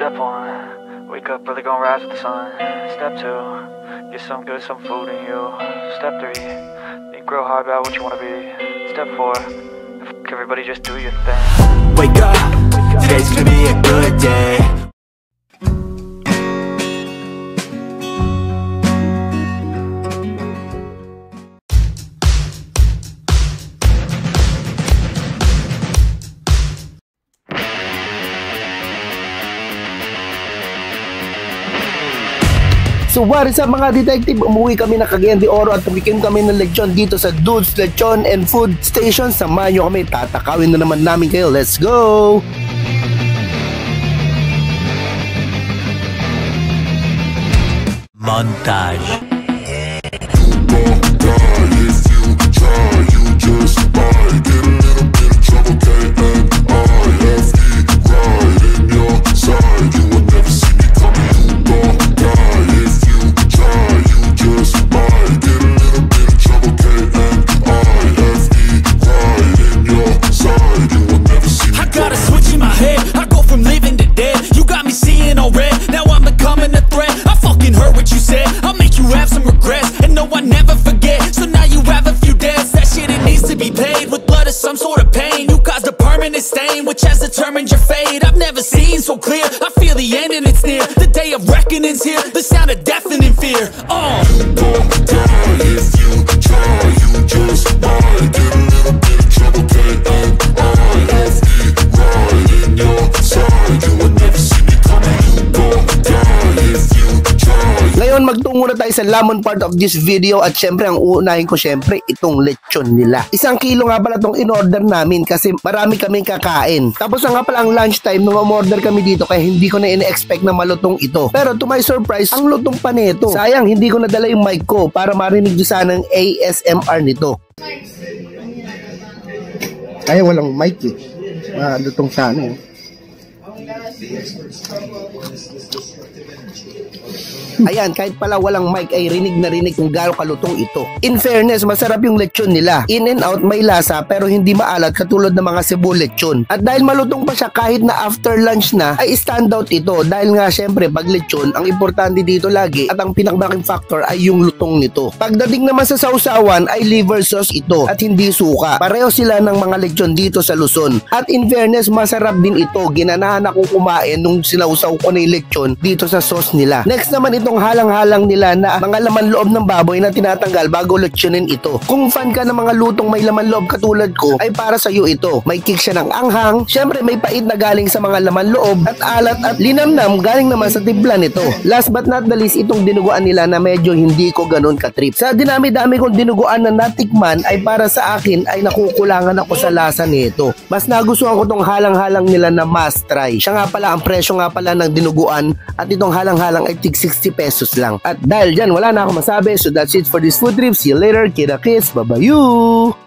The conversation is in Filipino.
Step 1, wake up early, gonna rise with the sun. Step 2, get some good, some food in you. Step 3, think real hard about what you wanna be. Step 4, everybody just do your thing. Wake up, today's gonna be a good day. So what is up mga detective? Umuwi kami na Cagayan de Oro at tumikim kami ng lechon dito sa Dudes Lechon and Food Station. Samahan nyo kami, tatakawin na naman namin kayo. Let's go! Montage. Some sort of pain, you caused a permanent stain, which has determined your fate. I've never seen so clear, I feel the end and it's near. The day of reckoning's here, the sound of deafening fear. You won't die if you try, you just might get a little bit of trouble, and I have the right in your side. You will never see me coming. You won't die if you try. Ngayon magtungo na tayo sa lamon part of this video at syempre ang uunahin ko syempre itong lechon nila. 1 kilo nga pala itong in-order namin kasi marami kaming kakain. Tapos na nga pala ang lunchtime nung umorder kami dito kaya hindi ko na in-expect na malutong ito. Pero to my surprise, ang lutong pa nito. Sayang hindi ko nadala yung mic ko para marinig nyo sana ang ASMR nito. Ay walang mic eh. Lutong sana eh. Ayan, kahit pala walang mic ay rinig na rinig kung gaano kalutong ito. In fairness, masarap yung lechon nila. In and out, may lasa pero hindi maalat katulad ng mga Cebu lechon. At dahil malutong pa siya kahit na after lunch na, ay standout ito. Dahil nga syempre pag lechon, ang importante dito lagi at ang pinakmalaking factor ay yung lutong nito. Pagdating naman sa sausawan ay liver sauce ito at hindi suka. Pareho sila ng mga lechon dito sa Luzon. At in fairness, masarap din ito. Ginanahan akong kumain nung sinausaw ko na yung lechon dito sa sauce nila. Next naman itong halang-halang nila na mga laman loob ng baboy na tinatanggal bago lechonin ito. Kung fan ka ng mga lutong may laman loob katulad ko, ay para sa iyo ito. May kick siya ng anghang, syempre may pait na galing sa mga laman loob at alat at linamnam galing naman sa timpla nito. Last but not the least, itong dinuguan nila na medyo hindi ko ganun katrip. Sa dinami-dami kong dinuguan na natikman ay para sa akin ay nakukulangan ako sa lasa nito. Mas nagustuhan ko tong halang-halang nila na must try. Siya nga pala, ang presyo nga pala ng dinuguan at itong halang-halang ay tig 60 pesos lang. At dahil dyan, wala na ako masabi. So that's it for this food trip. See you later. Kita kids. Bye-bye.